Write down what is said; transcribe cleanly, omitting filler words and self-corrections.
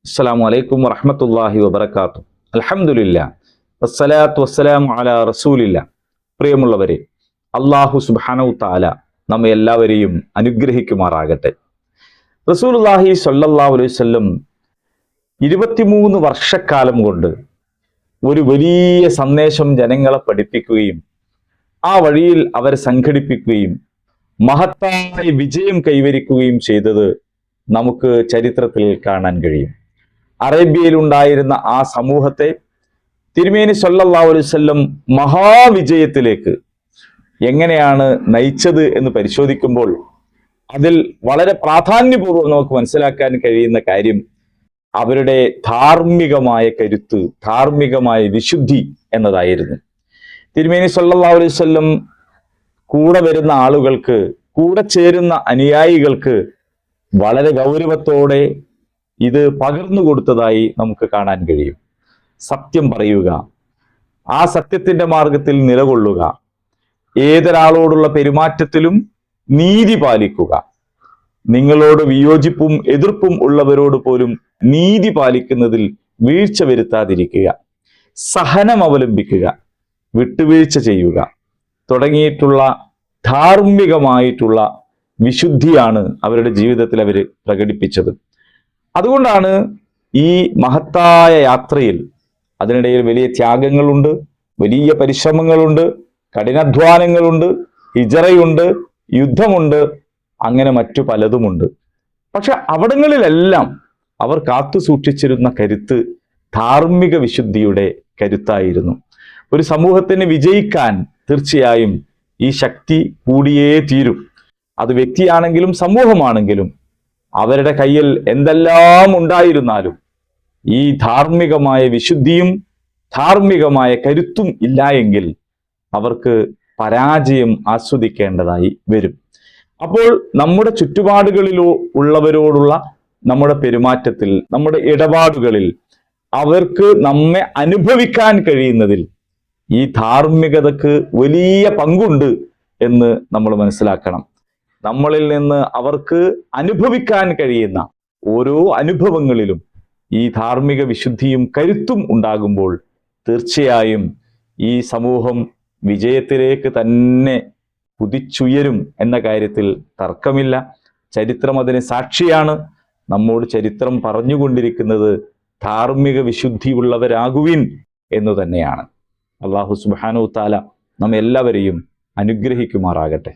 അസ്സലാമു അലൈക്കും വറഹ്മത്തുള്ളാഹി വബറകാതുഹു. അൽഹംദുലില്ലാഹ് വസ്സലാത്തു വസ്സലാമു അലാ റസൂലില്ലാഹ്. പ്രിയമുള്ളവരെ, അല്ലാഹു സുബ്ഹാനഹു തആല നമ്മെ എല്ലാവരെയും അനുഗ്രഹിക്കുമാറാകട്ടെ. റസൂലുള്ളാഹി സ്വല്ലല്ലാഹു അലൈഹി വസല്ലം 23 വർഷക്കാലം കൊണ്ട് ഒരു വലിയ സന്ദേശം ജനങ്ങളെ പഠിപ്പിക്കുകയും ആ വഴിയിൽ അവരെ സംഘടിപ്പിക്കുകയും മഹത്തായ വിജയം കൈവരിക്കുകയും ചെയ്തത് നമുക്ക് ചരിത്രത്തിൽ കാണാൻ കഴിയും. അറേബ്യയിൽ ഉണ്ടായിരുന്ന ആ സമൂഹത്തെ തിരുമേനി സ്വല്ലല്ലാഹു അലൈഹി വസല്ലം മഹാവിജയത്തിലേക്ക് എങ്ങനെയാണ് നയിച്ചത് എന്ന് പരിശോധിക്കുമ്പോൾ അതിൽ വളരെ പ്രാധാന്യപൂർവ്വം നമുക്ക് മനസ്സിലാക്കാൻ കഴിയുന്ന കാര്യം അവരുടെ ധാർമ്മികമായ കരുത്ത്, ധാർമ്മികമായ വിശുദ്ധി എന്നതായിരുന്നു. തിരുമേനി സ്വല്ലല്ലാഹു അലൈഹി വസല്ലം കൂടെ വരുന്ന ആളുകൾക്ക്, കൂടെ ചേരുന്ന അനുയായികൾക്ക് വളരെ ഗൗരവത്തോടെ ഇത് പകർന്നു കൊടുത്തതായി നമുക്ക് കാണാൻ കഴിയും. സത്യം പറയുക, ആ സത്യത്തിന്റെ മാർഗത്തിൽ നിലകൊള്ളുക, ഏതൊരാളോടുള്ള പെരുമാറ്റത്തിലും നീതി പാലിക്കുക, നിങ്ങളോട് വിയോജിപ്പും എതിർപ്പും ഉള്ളവരോട് പോലും നീതി പാലിക്കുന്നതിൽ വീഴ്ച വരുത്താതിരിക്കുക, സഹനം അവലംബിക്കുക, വിട്ടുവീഴ്ച ചെയ്യുക തുടങ്ങിയിട്ടുള്ള ധാർമ്മികമായിട്ടുള്ള വിശുദ്ധിയാണ് അവരുടെ ജീവിതത്തിൽ അവർ പ്രകടിപ്പിച്ചത്. അതുകൊണ്ടാണ് ഈ മഹത്തായ യാത്രയിൽ, അതിനിടയിൽ വലിയ ത്യാഗങ്ങളുണ്ട്, വലിയ പരിശ്രമങ്ങളുണ്ട്, കഠിനാധ്വാനങ്ങളുണ്ട്, ഹിജറയുണ്ട്, യുദ്ധമുണ്ട്, അങ്ങനെ മറ്റു പലതുമുണ്ട്. പക്ഷെ അവിടങ്ങളിലെല്ലാം അവർ കാത്തു സൂക്ഷിച്ചിരുന്ന കരുത്ത് ധാർമ്മിക വിശുദ്ധിയുടെ കരുത്തായിരുന്നു. ഒരു സമൂഹത്തിന് വിജയിക്കാൻ തീർച്ചയായും ഈ ശക്തി കൂടിയേ തീരും. അത് വ്യക്തിയാണെങ്കിലും സമൂഹമാണെങ്കിലും അവരുടെ കയ്യിൽ എന്തെല്ലാം ഉണ്ടായിരുന്നാലും ഈ ധാർമ്മികമായ വിശുദ്ധിയും ധാർമ്മികമായ കരുത്തും ഇല്ല എങ്കിൽ അവർക്ക് പരാജയം ആസ്വദിക്കേണ്ടതായി വരും. അപ്പോൾ നമ്മുടെ ചുറ്റുപാടുകളിലോ ഉള്ളവരോടുള്ള നമ്മുടെ പെരുമാറ്റത്തിൽ, നമ്മുടെ ഇടപാടുകളിൽ അവർക്ക് നമ്മെ അനുഭവിക്കാൻ കഴിയുന്നതിൽ ഈ ധാർമ്മികതക്ക് വലിയ പങ്കുണ്ട് എന്ന് നമ്മൾ മനസ്സിലാക്കണം. നമ്മളിൽ നിന്ന് അവർക്ക് അനുഭവിക്കാൻ കഴിയുന്ന ഓരോ അനുഭവങ്ങളിലും ഈ ധാർമ്മിക വിശുദ്ധിയും കരുത്തും ഉണ്ടാകുമ്പോൾ തീർച്ചയായും ഈ സമൂഹം വിജയത്തിലേക്ക് തന്നെ കുതിച്ചുയരും എന്ന കാര്യത്തിൽ തർക്കമില്ല. ചരിത്രം അതിന് സാക്ഷിയാണ്. നമ്മോട് ചരിത്രം പറഞ്ഞുകൊണ്ടിരിക്കുന്നത് ധാർമ്മിക വിശുദ്ധിയുള്ളവരാകുവിൻ എന്നു തന്നെയാണ്. അല്ലാഹു സുബ്ഹാനഹു തആല നമ്മെല്ലാവരെയും അനുഗ്രഹിക്കുമാറാകട്ടെ.